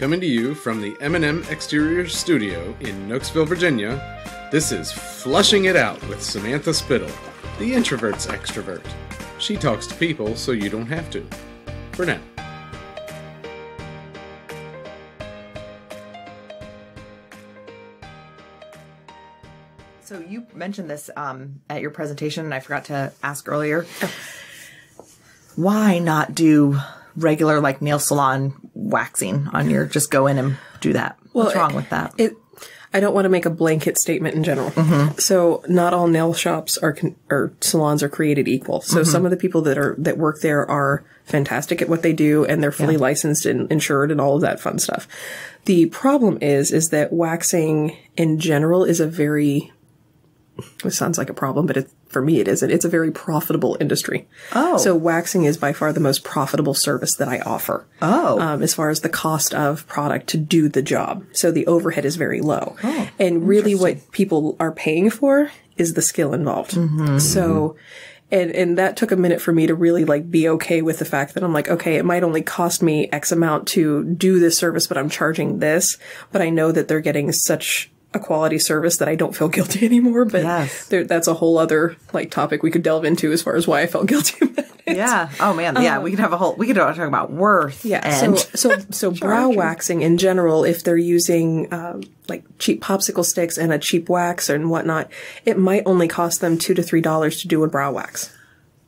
Coming to you from the M&M Exterior Studio in Nooksville, Virginia, this is Flushing It Out with Samantha Spittle, the introvert's extrovert. She talks to people so you don't have to. For now. So you mentioned this at your presentation, and I forgot to ask earlier. Why not do regular, like, nail salon waxing on your, just go in and do that? What's wrong with that? I don't want to make a blanket statement in general. So not all nail shops or salons are created equal. So some of the people that work there are fantastic at what they do, and they're fully licensed and insured and all of that fun stuff. The problem is that waxing in general is a very, it sounds like a problem, but for me it isn't. It's a very profitable industry. Oh. So waxing is by far the most profitable service that I offer. Oh. As far as the cost of product to do the job. So the overhead is very low. Oh, and really what people are paying for is the skill involved. So, and that took a minute for me to really, like, be okay with the fact that I'm like, okay, it might only cost me X amount to do this service, but I'm charging this. But I know that they're getting such a quality service that I don't feel guilty anymore. But that's a whole other, like, topic we could delve into as far as why I felt guilty about it. Yeah. Oh man. Yeah. We could talk about worth. Yeah. And so brow waxing in general, if they're using, like, cheap popsicle sticks and a cheap wax and whatnot, it might only cost them $2 to $3 to do a brow wax.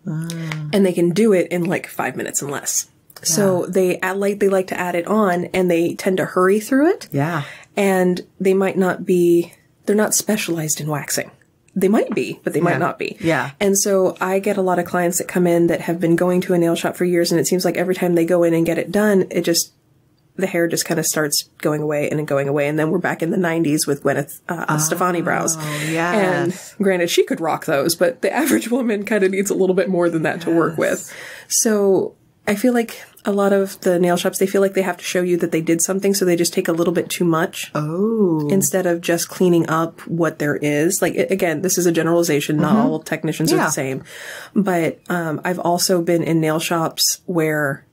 And they can do it in like 5 minutes and less. Yeah. So they like to add it on, and they tend to hurry through it. Yeah. And they might not be, they're not specialized in waxing. They might be, but they might not be. Yeah. And so I get a lot of clients that come in that have been going to a nail shop for years, and it seems like every time they go in and get it done, the hair just kind of starts going away. And then we're back in the 90s with Gwyneth Stefani brows. Oh, yes. And granted, she could rock those, but the average woman kind of needs a little bit more than that to work with. So I feel like a lot of the nail shops, they feel like they have to show you that they did something, so they just take a little bit too much. Oh. Instead of just cleaning up what there is. Like, again, this is a generalization. Not all technicians are the same. But I've also been in nail shops where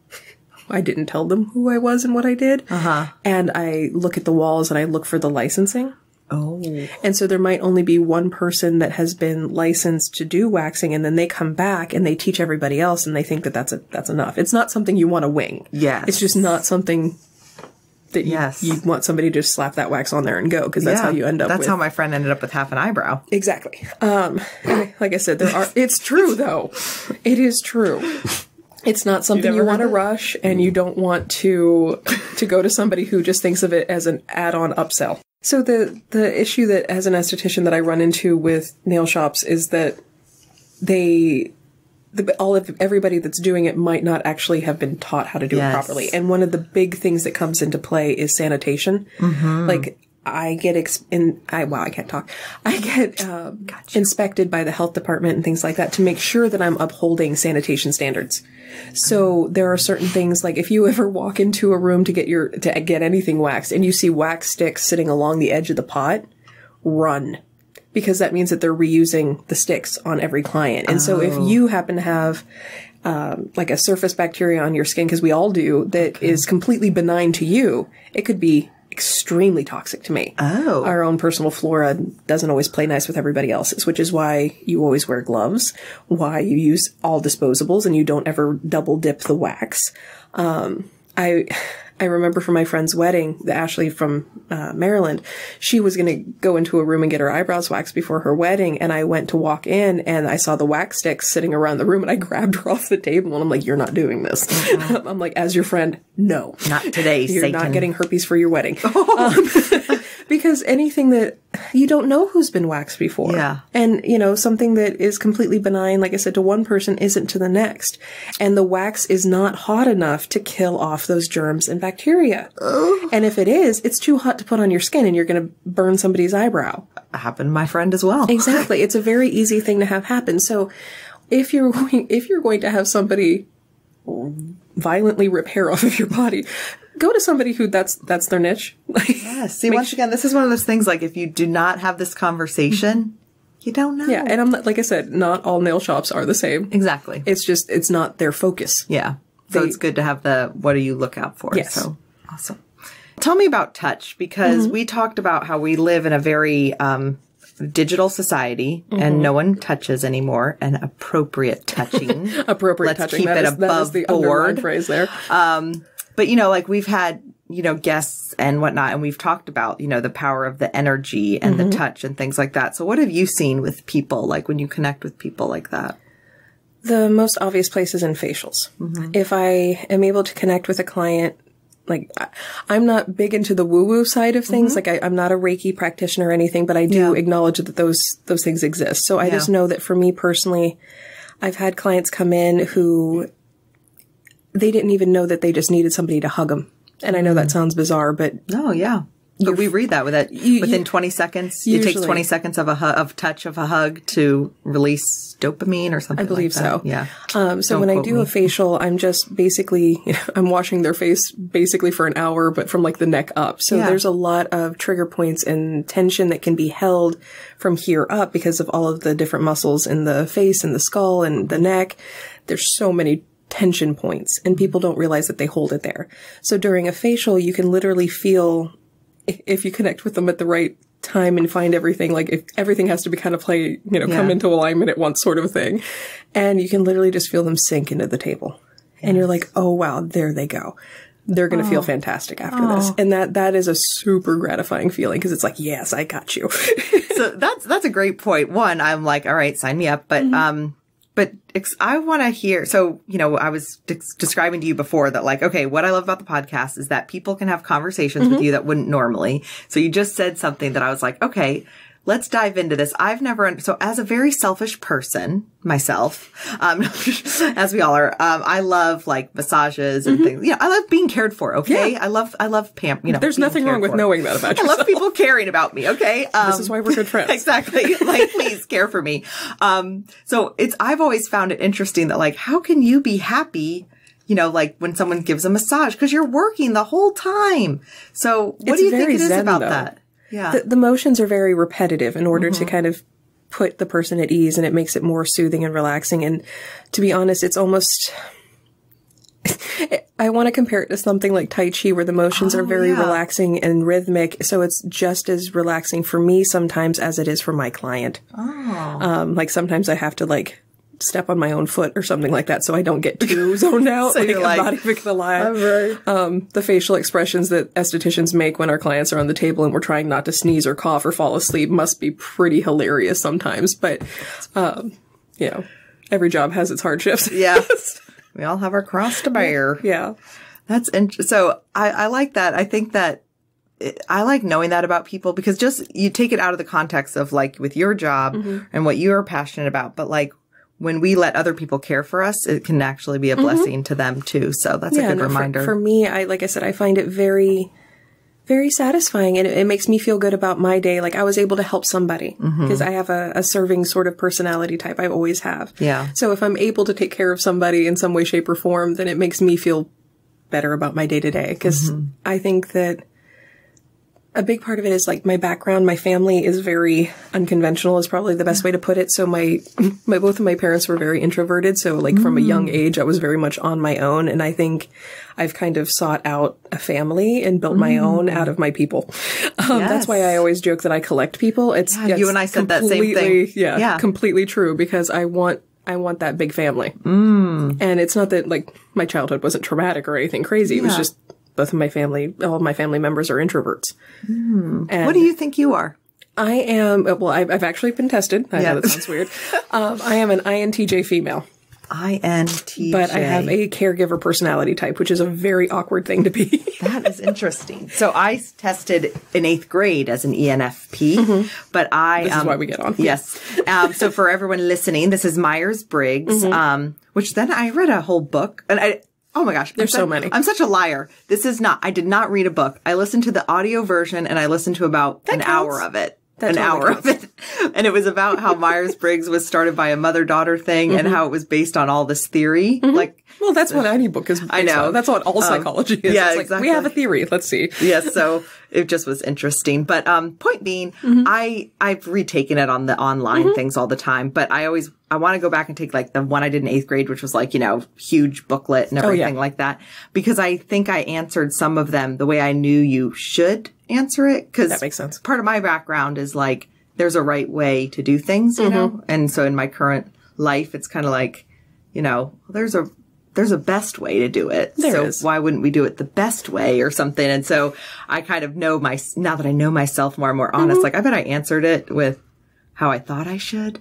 I didn't tell them who I was and what I did. And I look at the walls and I look for the licensing. Oh. And so there might only be one person that has been licensed to do waxing, and then they come back and they teach everybody else, and they think that that's enough. It's not something you want to wing. Yes. It's just not something that you want somebody to just slap that wax on there and go, because that's how you end up That's how my friend ended up with half an eyebrow. Exactly. Like I said, it's true though. It is true. It's not something you want to rush, and you don't want to go to somebody who just thinks of it as an add-on upsell. So the issue that, as an esthetician, that I run into with nail shops is that everybody that's doing it might not actually have been taught how to do it properly. And one of the big things that comes into play is sanitation. Like, I get I can't talk. I get inspected by the health department and things like that to make sure that I'm upholding sanitation standards. So there are certain things, like if you ever walk into a room to get anything waxed and you see wax sticks sitting along the edge of the pot, run. Because that means that they're reusing the sticks on every client. And so if you happen to have like a surface bacteria on your skin, because we all do, that is completely benign to you, it could be extremely toxic to me. Oh. Our own personal flora doesn't always play nice with everybody else's, which is why you always wear gloves, why you use all disposables, and you don't ever double dip the wax. I remember for my friend's wedding, Ashley from Maryland, she was going to go into a room and get her eyebrows waxed before her wedding, and I went to walk in, and I saw the wax sticks sitting around the room, and I grabbed her off the table, and I'm like, "You're not doing this." I'm like, as your friend, no. Not today, You're Satan. not getting herpes for your wedding. Because anything that you don't know who's been waxed before. Yeah. And, something that is completely benign, like I said, to one person isn't to the next. And the wax is not hot enough to kill off those germs and bacteria. Ugh. And if it is, it's too hot to put on your skin, and you're going to burn somebody's eyebrow. Happened to my friend as well. Exactly. It's a very easy thing to have happen. So if you're going to have somebody violently rip hair off of your body, go to somebody who that's their niche. Yes. See, once again, this is one of those things, like, if you do not have this conversation, you don't know. Yeah. And like I said, not all nail shops are the same. Exactly. It's not their focus. Yeah. So it's good to have what do you look out for? Yes. So awesome. Tell me about touch, because we talked about how we live in a very digital society and no one touches anymore, and appropriate touching. Appropriate Let's touching. keep it above the board phrase there. But, like we've had, guests and whatnot, and we've talked about, the power of the energy and the touch and things like that. So what have you seen with people, like when you connect with people like that? The most obvious place is in facials. If I am able to connect with a client, like I'm not big into the woo-woo side of things. Like I'm not a Reiki practitioner or anything, but I do acknowledge that those things exist. So I just know that for me personally, I've had clients come in who they didn't even know that they just needed somebody to hug them. And I know that sounds bizarre, but But we read that within 20 seconds. It takes 20 seconds of of touch of a hug to release dopamine or something. I believe like that. so. Yeah. So when I do a facial, I'm just basically, I'm washing their face basically for an hour, but from like the neck up. So there's a lot of trigger points and tension that can be held from here up because of all of the different muscles in the face and the skull and the neck. There's so many tension points, and people don't realize that they hold it there. So during a facial, you can literally feel, if you connect with them at the right time and find everything, like if everything has to be kind of come into alignment at once sort of a thing. And you can literally just feel them sink into the table. And you're like, oh wow, there they go. They're going to feel fantastic after this. And that is a super gratifying feeling, because it's like, yes, I got you. So that's a great point. One, I'm like, all right, sign me up. But, but I want to hear, so, I was describing to you before that, like, okay, what I love about the podcast is that people can have conversations with you that wouldn't normally. So you just said something that I was like, okay, let's dive into this. So as a very selfish person, myself, as we all are, I love like massages and things. I love being cared for. Okay. Yeah. I love there's nothing wrong with knowing that about yourself. I love people caring about me. Okay. This is why we're good friends. Exactly. Like, please care for me. So I've always found it interesting that, like, how can you be happy, like when someone gives a massage, because you're working the whole time. So what do you think it is about that? Yeah. The motions are very repetitive in order to kind of put the person at ease, and it makes it more soothing and relaxing. And to be honest, it's almost, I want to compare it to something like Tai Chi, where the motions are very relaxing and rhythmic. So it's just as relaxing for me sometimes as it is for my client. Like sometimes I have to step on my own foot or something like that, so I don't get too zoned out. So you're I'm not even gonna lie. The facial expressions that estheticians make when our clients are on the table and we're trying not to sneeze or cough or fall asleep must be pretty hilarious sometimes. But every job has its hardships. Yes, we all have our cross to bear. Yeah, that's interesting. So I like that. I think that I like knowing that about people, because just you take it out of the context of like with your job and what you're passionate about, but like, when we let other people care for us, it can actually be a blessing to them too. So that's a good reminder. For me, like I said, I find it very, very satisfying, and it makes me feel good about my day. Like I was able to help somebody, because I have a serving sort of personality type. I always have. Yeah. So if I'm able to take care of somebody in some way, shape, or form, then it makes me feel better about my day to day. Because I think that a big part of it is like my background, my family is very unconventional is probably the best way to put it. So both of my parents were very introverted. So like from a young age, I was very much on my own. And I think I've kind of sought out a family and built my own out of my people. That's why I always joke that I collect people. It's you and I said that same thing. Yeah, completely true, because I want that big family. And it's not that like my childhood wasn't traumatic or anything crazy. It was just both of my family, all of my family members are introverts. And what do you think you are? I am, well, I've actually been tested. I know that sounds weird. I am an INTJ female. INTJ. But I have a caregiver personality type, which is a very awkward thing to be. That is interesting. So I tested in 8th grade as an ENFP, but This is why we get on. Yes. So for everyone listening, this is Myers-Briggs, which then I read a whole book, and oh my gosh. There's so many. I'm such a liar. I did not read a book. I listened to the audio version, and I listened to about an hour of it. An hour of it. And it was about how Myers-Briggs was started by a mother-daughter thing and how it was based on all this theory. Well, that's what any book is based on. That's what all psychology is. Yeah, it's like, we have a theory. Let's see. Yes. So it just was interesting. But point being, I've retaken it on the online things all the time. But I want to go back and take like the one I did in 8th grade, which was like, huge booklet and everything like that. Because I think I answered some of them the way I knew you should answer it. Because that makes sense. Part of my background is like, there's a right way to do things, you know? And so in my current life, it's kind of like, there's a best way to do it. There is. Why wouldn't we do it the best way or something? And so I kind of know now that I know myself more and more honest, like I bet I answered it with how I thought I should.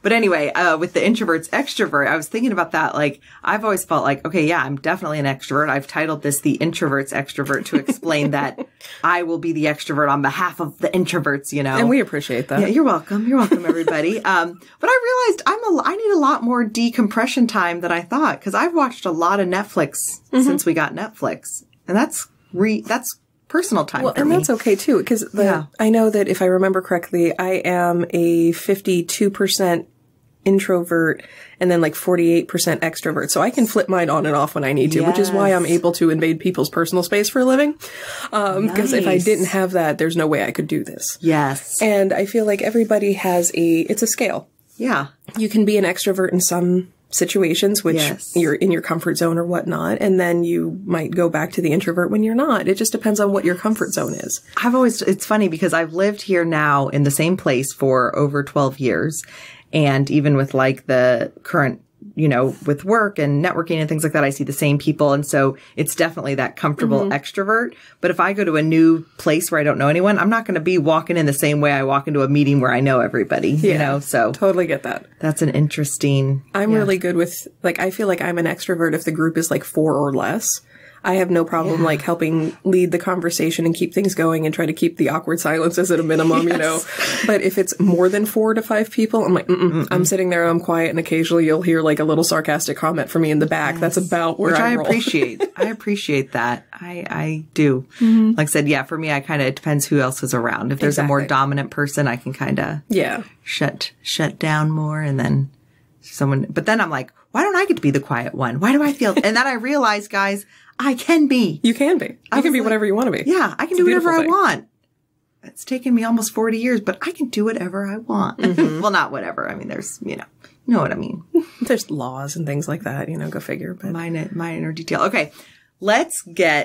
But anyway, with the introverts extrovert, I was thinking about that. Like, I've always felt like, okay, yeah, I'm definitely an extrovert. I've titled this the introverts extrovert to explain that I will be the extrovert on behalf of the introverts, And we appreciate that. Yeah, you're welcome. You're welcome, everybody. But I realized I need a lot more decompression time than I thought, because I've watched a lot of Netflix since we got Netflix. And that's personal time for me. And that's okay too, because I know that if I remember correctly, I am a 52% introvert and then like 48% extrovert. So I can flip mine on and off when I need to, which is why I'm able to invade people's personal space for a living. Because if I didn't have that, there's no way I could do this. Yes. And I feel like everybody has it's a scale. Yeah. You can be an extrovert in some situations, which you're in your comfort zone or whatnot, and then you might go back to the introvert when you're not. It just depends on what your comfort zone is. It's funny because I've lived here now in the same place for over 12 years. And even with like the current, with work and networking and things like that, I see the same people. And so it's definitely that comfortable extrovert. But if I go to a new place where I don't know anyone, I'm not going to be walking in the same way I walk into a meeting where I know everybody, so totally get that. That's an interesting. I'm really good with, like, I feel like I'm an extrovert if the group is like 4 or less. I have no problem like helping lead the conversation and keep things going and try to keep the awkward silences at a minimum, But if it's more than 4 to 5 people, I'm like, I'm sitting there, I'm quiet, and occasionally you'll hear like a little sarcastic comment from me in the back. That's about where I roll. Appreciate. I appreciate that. I do. Like I said, for me, it depends who else is around. If there's a more dominant person, I can kind of shut down more, and then but then I'm like, why don't I get to be the quiet one? Why do I feel? And then I realize, guys, I can be. You can be. You can be whatever you want to be. Yeah, I can do whatever I want. It's taken me almost 40 years, but I can do whatever I want. Well, not whatever. I mean, there's, you know what I mean. There's laws and things like that, go figure. But minor detail. Okay,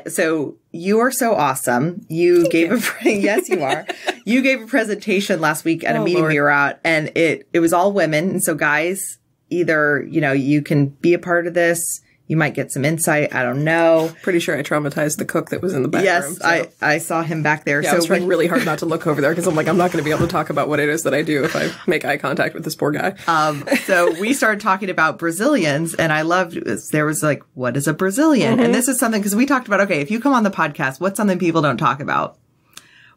so you are so awesome. You gave yes, you are. You gave a presentation last week at a meeting we were at, and it was all women. And so guys, either, you can be a part of this. You might get some insight. I don't know. Pretty sure I traumatized the cook that was in the back room. Yes, I saw him back there. Yeah, so I was trying really hard not to look over there because I'm like, I'm not going to be able to talk about what it is that I do if I make eye contact with this poor guy. So we started talking about Brazilians, and I loved, there was like, what is a Brazilian? And this is something, because we talked about, okay, if you come on the podcast, what's something people don't talk about?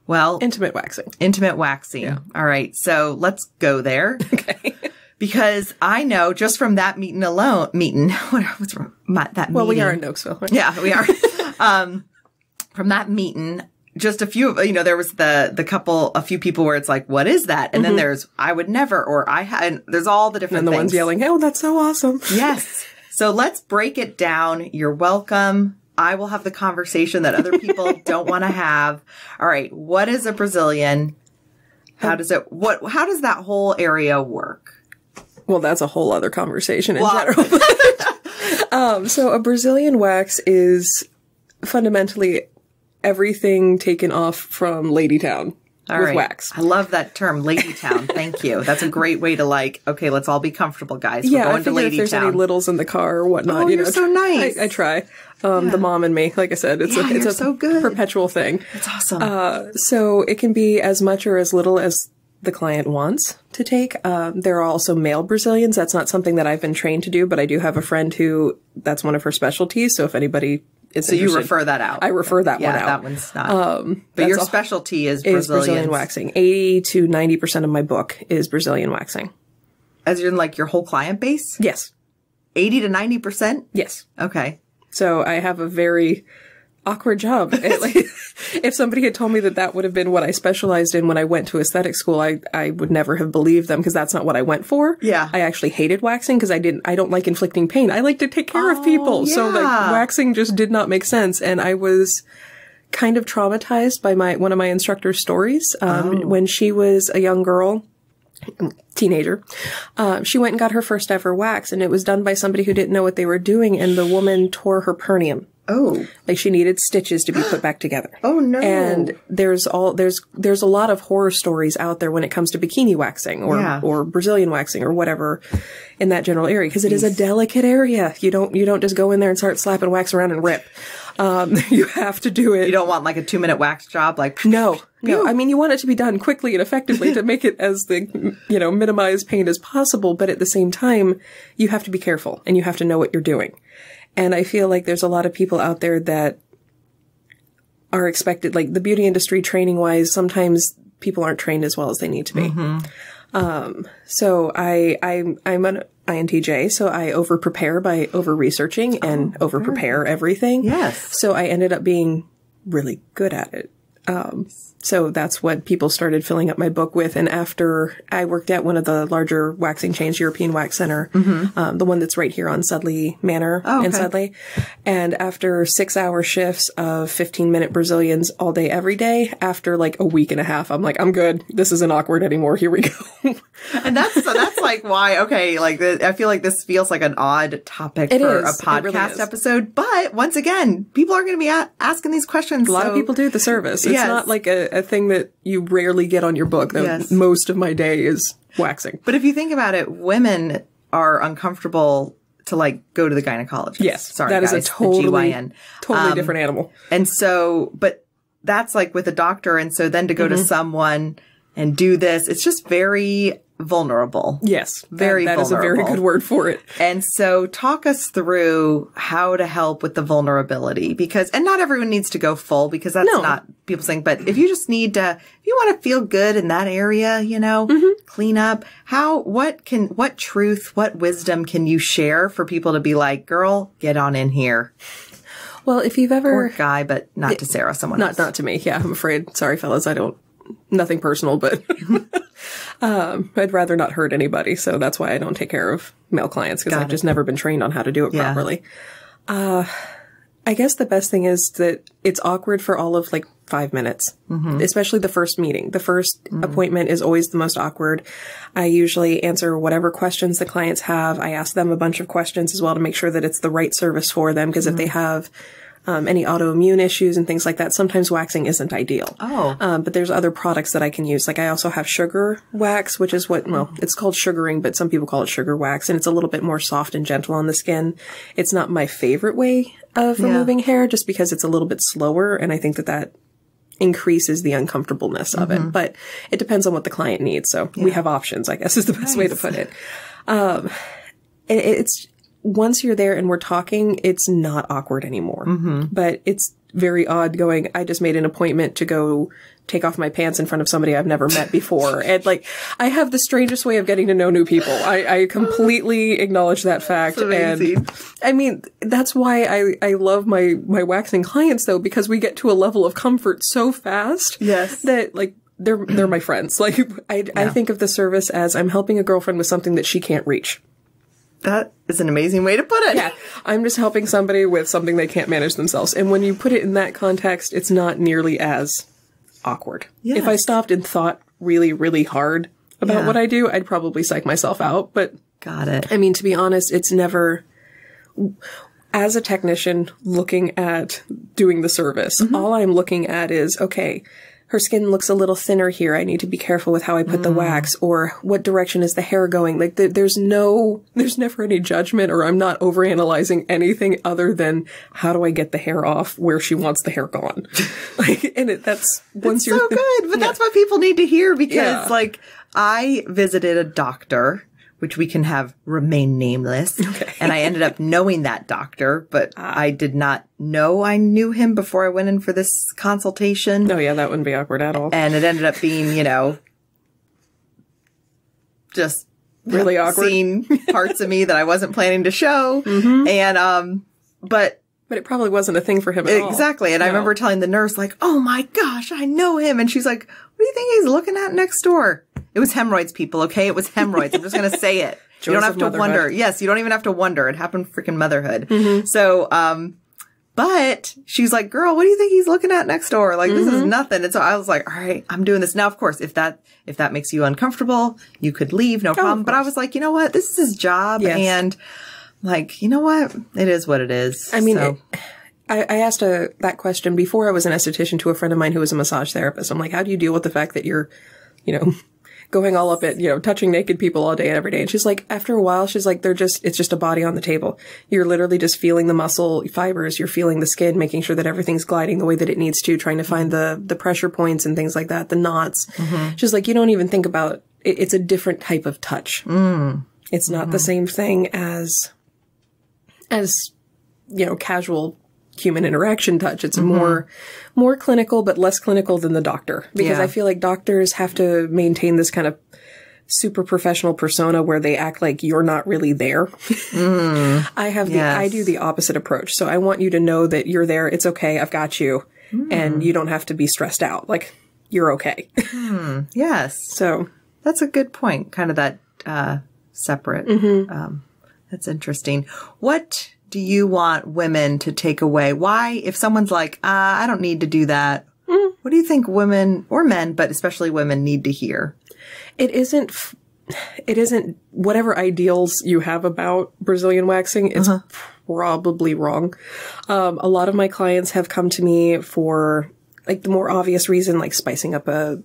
Well, intimate waxing. Yeah. All right. So let's go there. Okay. Because I know just from that meeting alone, what's wrong? That meeting. Well, we are in Nokesville. Right? Yeah, we are. From that meeting, just a few, there was a few people where it's like, what is that? And then there's, I would never, or I had, there's all the different things. And the ones yelling, oh, that's so awesome. Yes. So let's break it down. You're welcome. I will have the conversation that other people don't want to have. All right. What is a Brazilian? How does that whole area work? Well, that's a whole other conversation in general. So a Brazilian wax is fundamentally everything taken off from Ladytown with wax. I love that term, Ladytown. Thank you. That's a great way to okay, let's all be comfortable, guys. We're going to Ladytown. If there's any littles in the car or whatnot. Oh, you're so nice. I try. The mom and me, like I said, it's a so good. Perpetual thing. It's awesome. So it can be as much or as little as the client wants to take. There are also male Brazilians. That's not something that I've been trained to do, but I do have a friend who that's one of her specialties. So if anybody is so you refer that out. I refer that one out. That one's not. But your specialty is Brazilian waxing. 80 to 90% of my book is Brazilian waxing. As in your whole client base? Yes. 80 to 90%? Yes. Okay. So I have a very awkward job. If somebody had told me that would have been what I specialized in when I went to aesthetic school, I would never have believed them because that's not what I went for. Yeah. I actually hated waxing because I don't like inflicting pain. I like to take care of people. Yeah. So waxing just did not make sense. And I was kind of traumatized by one of my instructor's stories. When she was a young girl, teenager, she went and got her first ever wax, and it was done by somebody who didn't know what they were doing, and the woman tore her perineum. Oh. Like she needed stitches to be put back together. Oh no. And there's a lot of horror stories out there when it comes to bikini waxing or Brazilian waxing or whatever in that general area, because it is a delicate area. You don't just go in there and start slapping wax around and rip. You have to do it. You don't want like a 2-minute wax job, like no. I mean, you want it to be done quickly and effectively to make it as minimize pain as possible. But at the same time, you have to be careful and you have to know what you're doing. And I feel like there's a lot of people out there that are expected, like the beauty industry training wise, sometimes people aren't trained as well as they need to be. So I'm an INTJ, so I over prepare by over researching and over prepare everything. Yes. So I ended up being really good at it. So that's what people started filling up my book with. And after I worked at one of the larger waxing chains, European Wax Center, the one that's right here on Sudley Manor in Sudley. And after 6-hour shifts of 15-minute Brazilians all day, every day, after like a week and a half, I'm like, I'm good. This isn't awkward anymore. Here we go. And that's like why, like I feel like this feels like an odd topic for a podcast episode. But once again, people are going to be asking these questions. A lot of people do the service. It's not like a thing that you rarely get on your book. Most of my day is waxing. But if you think about it, women are uncomfortable to like go to the gynecologist. Yes. Sorry, that guys, is a totally GYN. Different animal. And so, but that's like with a doctor. And so then to go to someone and do this, it's just very vulnerable. Yes. Very that vulnerable. is a very good word for it. And so talk us through how to help with the vulnerability, because, and not everyone needs to go full, because that's not people saying, but if you just need to, if you want to feel good in that area, clean up, what truth, what wisdom can you share for people to be like, girl, get on in here? Well, if you've ever, or guy, but not to Sarah, someone else. Not to me. Yeah, I'm afraid. Sorry, fellas. Nothing personal, but I'd rather not hurt anybody. So that's why I don't take care of male clients, because I've just never been trained on how to do it properly. I guess the best thing is that it's awkward for all of like 5 minutes, especially the first meeting. The first appointment is always the most awkward. I usually answer whatever questions the clients have. I ask them a bunch of questions as well to make sure that it's the right service for them, because if they have any autoimmune issues and things like that, sometimes waxing isn't ideal. But there's other products that I can use. Like I also have sugar wax, which is it's called sugaring, but some people call it sugar wax, and it's a little bit more soft and gentle on the skin. It's not my favorite way of removing hair, just because it's a little bit slower, and I think that increases the uncomfortableness of it. But it depends on what the client needs. So we have options, I guess, is the best way to put it. It's once you're there and we're talking, it's not awkward anymore. But it's very odd going, I just made an appointment to go take off my pants in front of somebody I've never met before. And like, I have the strangest way of getting to know new people. I completely acknowledge that fact. And I mean, that's why I love my waxing clients though, because we get to a level of comfort so fast. Yes. That like, they're my friends. Like I think of the service as I'm helping a girlfriend with something that she can't reach. That is an amazing way to put it. Yeah. I'm just helping somebody with something they can't manage themselves. And when you put it in that context, it's not nearly as awkward. Yes. If I stopped and thought really, really hard about what I do, I'd probably psych myself out. But got it. I mean, to be honest, it's never, as a technician looking at doing the service, all I'm looking at is, okay, her skin looks a little thinner here. I need to be careful with how I put the wax, or what direction is the hair going? Like there's never any judgment, or I'm not overanalyzing anything other than how do I get the hair off where she wants the hair gone? Like, and that's once you're so good, but that's what people need to hear, because like I visited a doctor, which we can have remain nameless. Okay. And I ended up knowing that doctor, but I did not know I knew him before I went in for this consultation. Oh yeah, that wouldn't be awkward at all. And it ended up being, just really awkward. Seeing parts of me that I wasn't planning to show. And, but it probably wasn't a thing for him at all. Exactly. And I remember telling the nurse, like, oh my gosh, I know him. And she's like, what do you think he's looking at next door? It was hemorrhoids, people, okay? It was hemorrhoids. I'm just going to say it. You don't have to wonder. Yes, you don't even have to wonder. It happened freaking motherhood. So, But she's like, girl, what do you think he's looking at next door? Like, this is nothing. And so I was like, all right, I'm doing this. Now, of course, if that makes you uncomfortable, you could leave, no problem. But I was like, you know what? This is his job. Yes. And like, you know what? It is what it is. I mean, I asked that question before I was an esthetician to a friend of mine who was a massage therapist. I'm like, how do you deal with the fact that you're, going all up at, touching naked people all day and every day? And she's like, after a while, she's like, it's just a body on the table. You're literally just feeling the muscle fibers. You're feeling the skin, making sure that everything's gliding the way that it needs to, trying to find the pressure points and things like that, the knots. She's like, you don't even think about it. It's a different type of touch. It's not the same thing as casual human interaction touch. It's more clinical, but less clinical than the doctor. Because I feel like doctors have to maintain this kind of super professional persona where they act like you're not really there. I do the opposite approach. So I want you to know that you're there. It's okay. I've got you. And you don't have to be stressed out. Like, you're okay. Yes. So that's a good point. Kind of that, separate. That's interesting. What do you want women to take away? Why, if someone's like, I don't need to do that, what do you think women or men, but especially women, need to hear? It isn't whatever ideals you have about Brazilian waxing. It's probably wrong. A lot of my clients have come to me for like the more obvious reason, like spicing up a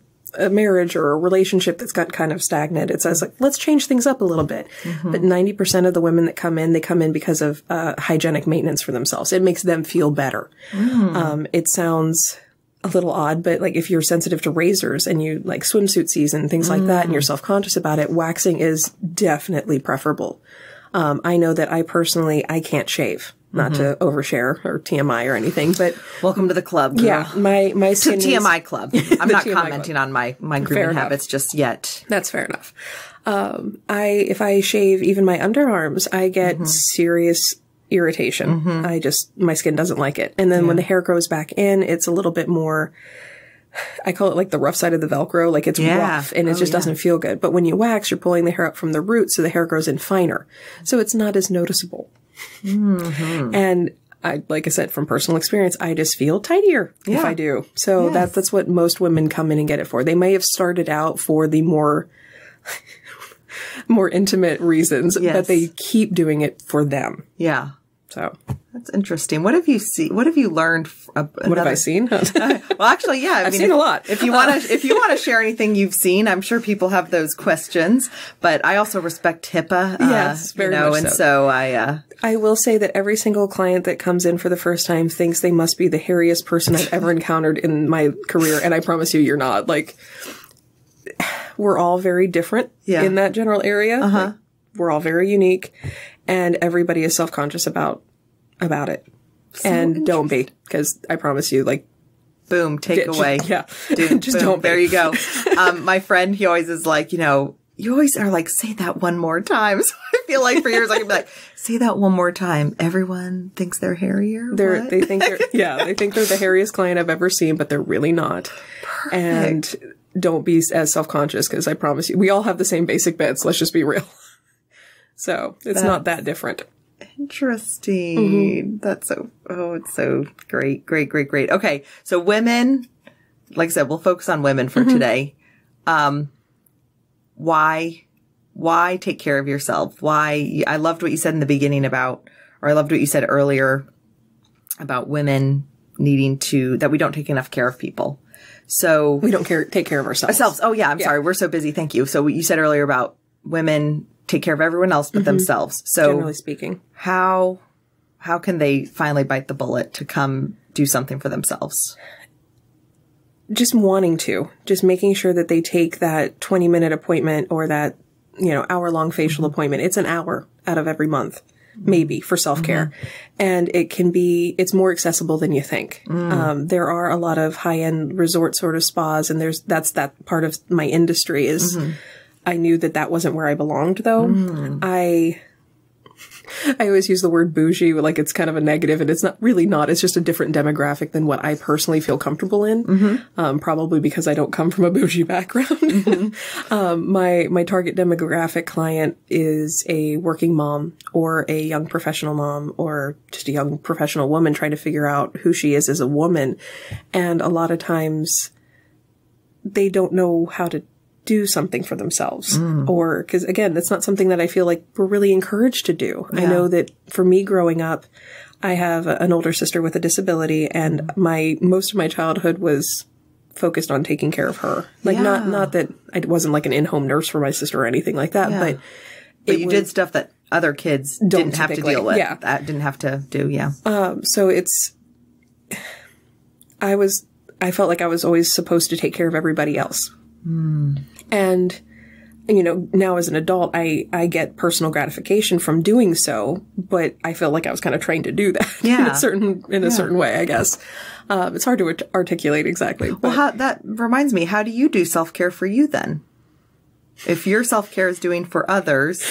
marriage or a relationship that's got kind of stagnant. It says like, let's change things up a little bit. But 90% of the women that come in, they come in because of hygienic maintenance for themselves. It makes them feel better. It sounds a little odd, but like if you're sensitive to razors and you like swimsuit season, things like that, and you're self-conscious about it, waxing is definitely preferable. I know that I can't shave. Not to overshare or TMI or anything, but welcome to the club. Girl. Yeah, my skin to TMI club. I'm not TMI commenting on my grooming habits just yet. That's fair enough. If I shave even my underarms, I get serious irritation. My skin doesn't like it. And then when the hair grows back in, it's a little bit more, I call it like the rough side of the Velcro. Like it's rough and it just doesn't feel good. But when you wax, you're pulling the hair up from the root, so the hair grows in finer. So it's not as noticeable. And like I said, from personal experience, I just feel tidier if I do. So that's what most women come in and get it for. They may have started out for the more intimate reasons, but they keep doing it for them. Yeah. So that's interesting. What have you seen? What have you learned? What have I seen? Well, actually, yeah. I've seen a lot. If you want to share anything you've seen, I'm sure people have those questions. But I also respect HIPAA. Yes, very much and so I will say that every single client that comes in for the first time thinks they must be the hairiest person I've ever encountered in my career, and I promise you, you're not. Like, we're all very different in that general area. Like, we're all very unique. And everybody is self-conscious about it. So and don't be, because I promise you, like, boom, take away. Yeah. Dude, just boom, don't be. There you go. My friend, he always is like, you always are like, say that one more time. So I feel like for years I can be like, say that one more time. Everyone thinks they're hairier. They think they're the hairiest client I've ever seen, but they're really not. Perfect. And don't be as self-conscious, because I promise you, we all have the same basic beds. Let's just be real. So it's not that different. Interesting. That's it's so great. Great, great, great. Okay. So women, like I said, we'll focus on women for today. Why take care of yourself? I loved what you said in the beginning I loved what you said earlier about women needing that we don't take enough care of people. So we don't take care of ourselves. Oh yeah. I'm sorry. We're so busy. Thank you. So what you said earlier about women take care of everyone else but themselves. So generally speaking, how can they finally bite the bullet to come do something for themselves? Just wanting to, just making sure that they take that 20-minute appointment or that, hour-long facial appointment. It's an hour out of every month, maybe, for self-care. And it's more accessible than you think. There are a lot of high-end resort sort of spas, and that's that part of my industry is, I knew that wasn't where I belonged, though. I always use the word bougie, like it's kind of a negative, and it's not really not. It's just a different demographic than what I personally feel comfortable in. Probably because I don't come from a bougie background. My target demographic client is a working mom or a young professional mom or just a young professional woman trying to figure out who she is as a woman. And a lot of times they don't know how to do something for themselves, or because again, that's not something that I feel like we're really encouraged to do. Yeah. I know that for me growing up, I have an older sister with a disability, and most of my childhood was focused on taking care of her. Like not that I wasn't like an in-home nurse for my sister or anything like that, but you did stuff that other kids didn't have to deal with. Yeah, that didn't have to do. Yeah. So I felt like I was always supposed to take care of everybody else. And, you know, now as an adult, I get personal gratification from doing so, but I felt like I was kind of trained to do that in a certain way, I guess. It's hard to articulate exactly. But. Well, that reminds me, how do you do self-care for you then? If your self-care is doing for others,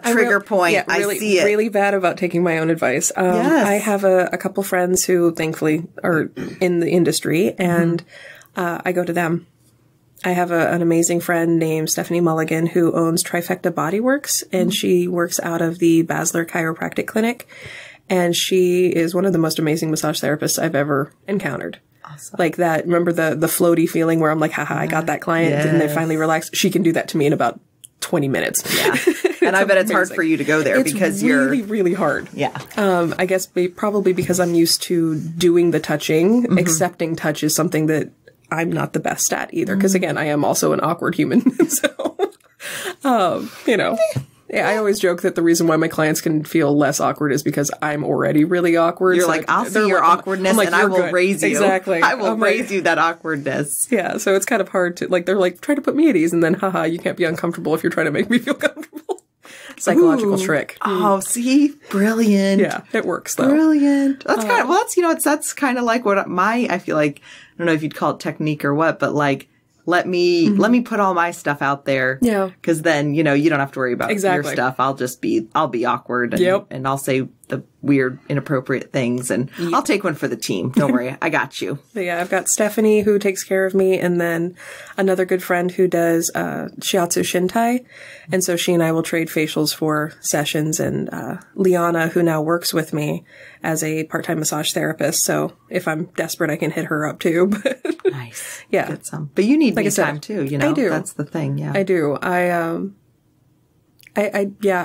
trigger point. Yeah, really, I see it. Really bad about taking my own advice. I have a couple friends who thankfully are in the industry, and I go to them. I have an amazing friend named Stephanie Mulligan who owns Trifecta Bodyworks, and she works out of the Basler Chiropractic Clinic. And she is one of the most amazing massage therapists I've ever encountered. Awesome. Like that, remember the floaty feeling where I'm like, haha, I got that client, and they finally relax. She can do that to me in about 20 minutes. Yeah. And I bet it's hard for you to go there because you're really, really hard. Yeah. I guess probably because I'm used to doing the touching, accepting touch is something that I'm not the best at either. Because again, I am also an awkward human. So, you know, I always joke that the reason why my clients can feel less awkward is because I'm already really awkward. You're like, I'll see your awkwardness and I will raise you. Exactly. I will raise you that awkwardness. Yeah. So it's kind of hard to, like, they're like, try to put me at ease, and then, haha, you can't be uncomfortable if you're trying to make me feel comfortable. Psychological trick. Oh, see? Brilliant. Yeah, it works though. Brilliant. That's kind of, well, that's, you know, that's kind of like what I feel like, I don't know if you'd call it technique or what, but like, let me put all my stuff out there. Yeah. Cause then, you know, you don't have to worry about your stuff. I'll be awkward and I'll say the weird, inappropriate things, and I'll take one for the team. Don't worry. I got you. But yeah, I've got Stephanie who takes care of me, and then another good friend who does, shiatsu shintai. And so she and I will trade facials for sessions, and, Liana, who now works with me as a part-time massage therapist. So if I'm desperate, I can hit her up too. But nice. Yeah. Get some. But you need me time too, you know? I do. That's the thing. Yeah. I do. I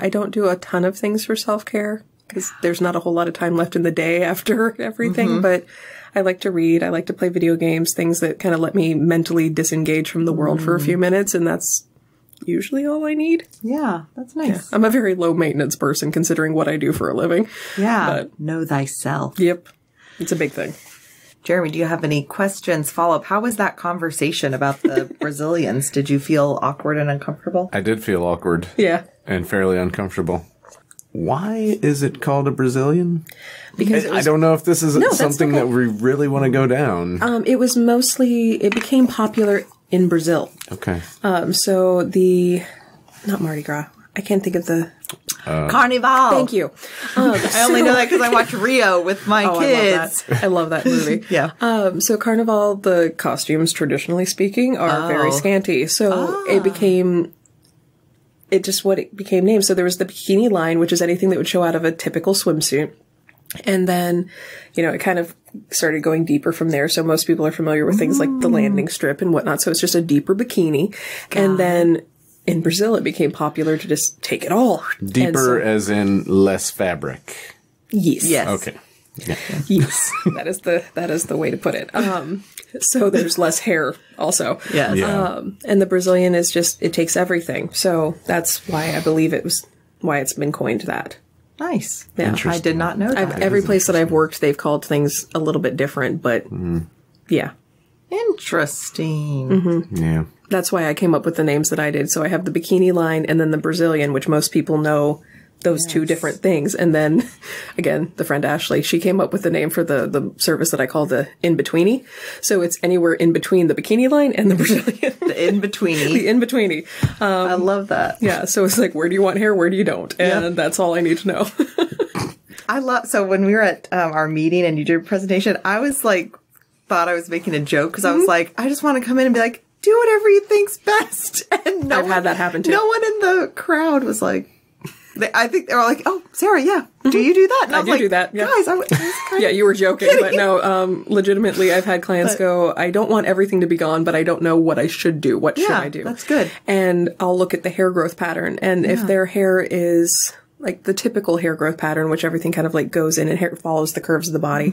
don't do a ton of things for self-care because there's not a whole lot of time left in the day after everything, but I like to read. I like to play video games, things that kind of let me mentally disengage from the world for a few minutes, and that's usually all I need. Yeah, that's nice. Yeah. I'm a very low maintenance person considering what I do for a living. Yeah. But, know thyself. Yep. It's a big thing. Jeremy, do you have any questions, follow-up? How was that conversation about the Brazilians? Did you feel awkward and uncomfortable? I did feel awkward. Yeah. And fairly uncomfortable. Why is it called a Brazilian? Because I don't know if this is something that we really want to go down. It became popular in Brazil. Okay. So not Mardi Gras. I can't think of the... Carnival. Thank you. I only know that because I watch Rio with my kids. I love that movie. Yeah. So Carnival, the costumes, traditionally speaking, are very scanty. So it became named. So there was the bikini line, which is anything that would show out of a typical swimsuit. And then, you know, it kind of started going deeper from there. So most people are familiar with things like the landing strip and whatnot. So it's just a deeper bikini. And then in Brazil, it became popular to just take it all. Deeper as in less fabric. Yes. Yes. Okay. Yeah. Yes. That is the way to put it. So there's less hair also. Yes. Yeah. And the Brazilian is just, it takes everything. So that's why I believe why it's been coined that. Nice. Yeah. I did not know that. Every place that I've worked, they've called things a little bit different, but yeah. Interesting. Mm-hmm. Yeah. That's why I came up with the names that I did. So I have the bikini line and then the Brazilian, which most people know those two different things. And then, again, the friend Ashley, she came up with the name for the service that I call the in-betweenie. So it's anywhere in between the bikini line and the Brazilian. The in-betweenie. The in-betweenie. I love that. Yeah, so it's like, where do you want hair, where do you don't? And that's all I need to know. So when we were at our meeting and you did a presentation, I was like, thought I was making a joke because I was like, I just want to come in and be like, do whatever you think's best. And I've had that happen too. No one in the crowd was like, I think they were like, oh, Sarah, yeah. Do you do that? And I was like, do that. Yeah. Guys, I was yeah, you were joking, but no, legitimately, I've had clients go, I don't want everything to be gone, but I don't know what I should do. What should I do? That's good. And I'll look at the hair growth pattern. And if their hair is like the typical hair growth pattern, which everything kind of like goes in and hair follows the curves of the body,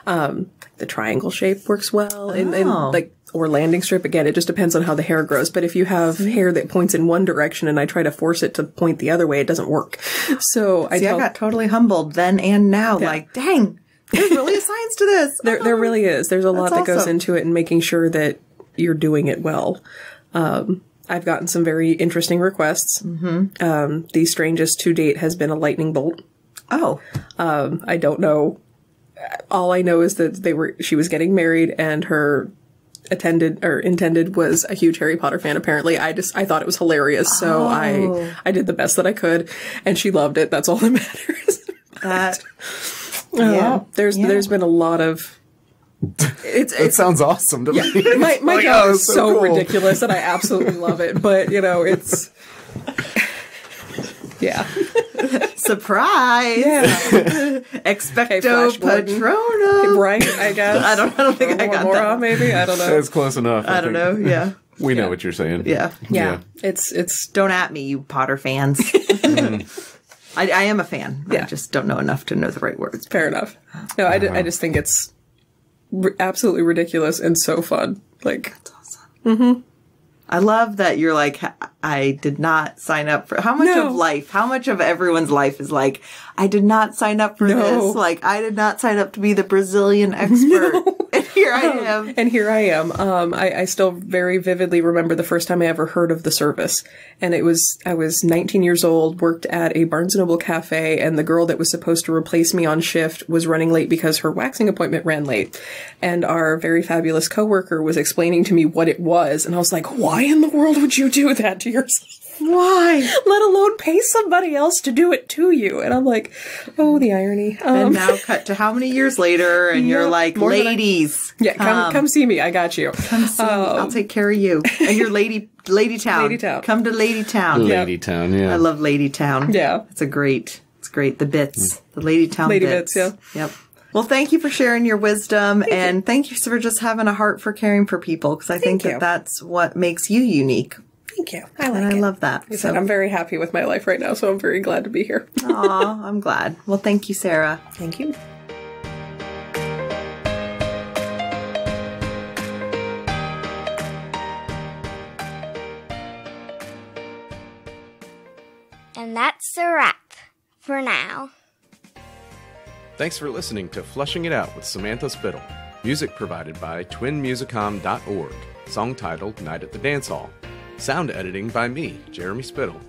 the triangle shape works well. And like, or landing strip, again, it just depends on how the hair grows. But if you have hair that points in one direction and I try to force it to point the other way, it doesn't work. So I got totally humbled then and now. Yeah. Like, dang, there's really a science to this. There really is. There's a lot that goes into it and making sure that you're doing it well. I've gotten some very interesting requests. The strangest to date has been a lightning bolt. Oh. I don't know. All I know is that she was getting married and her intended was a huge Harry Potter fan. Apparently, I thought it was hilarious, so I did the best that I could, and she loved it. That's all that matters. There's been a lot of. It sounds awesome to me. My job is so cool. Ridiculous, and I absolutely love it. But it's. Yeah. Surprise! Yeah. Expecto Patronum. Right, I guess. I don't think I got more that. On, maybe? I don't know. It's close enough. I don't know, yeah. We know what you're saying. Yeah. It's don't at me, you Potter fans. I am a fan. I just don't know enough to know the right words. Fair enough. No, I just think it's absolutely ridiculous and so fun. Like, that's awesome. I love that you're like, I did not sign up for, how much of everyone's life is like, I did not sign up for this. Like, I did not sign up to be the Brazilian expert. And here I am. And here I am. I still very vividly remember the first time I ever heard of the service. And I was 19 years old, worked at a Barnes & Noble cafe, and the girl that was supposed to replace me on shift was running late because her waxing appointment ran late. And our very fabulous coworker was explaining to me what it was. And I was like, why in the world would you do that to yourself? Why? Let alone pay somebody else to do it to you. And I'm like, oh, the irony. And now cut to how many years later, and you're like, ladies. Come see me. I got you. Come see me. I'll take care of you. And you're Lady Town. Lady Town. Come to Lady Town. Lady Town, yeah. I love Lady Town. Yeah. It's great. The bits. The Lady Town bits. Yeah. Yep. Well, thank you for sharing your wisdom, and thank you for just having a heart for caring for people, because I think that's what makes you unique. Thank you. I love that. So I'm very happy with my life right now, so I'm very glad to be here. Aw, I'm glad. Well, thank you, Sarah. Thank you. And that's a wrap for now. Thanks for listening to Flushing It Out with Samantha Spittle. Music provided by twinmusicom.org. Song titled Night at the Dance Hall. Sound editing by me, Jeremy Spittle.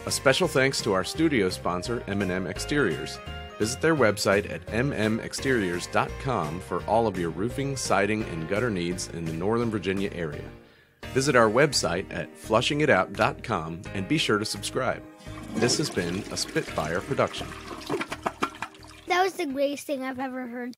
A special thanks to our studio sponsor, M&M Exteriors. Visit their website at mmexteriors.com for all of your roofing, siding, and gutter needs in the Northern Virginia area. Visit our website at flushingitout.com and be sure to subscribe. This has been a Spitfire production. That was the greatest thing I've ever heard.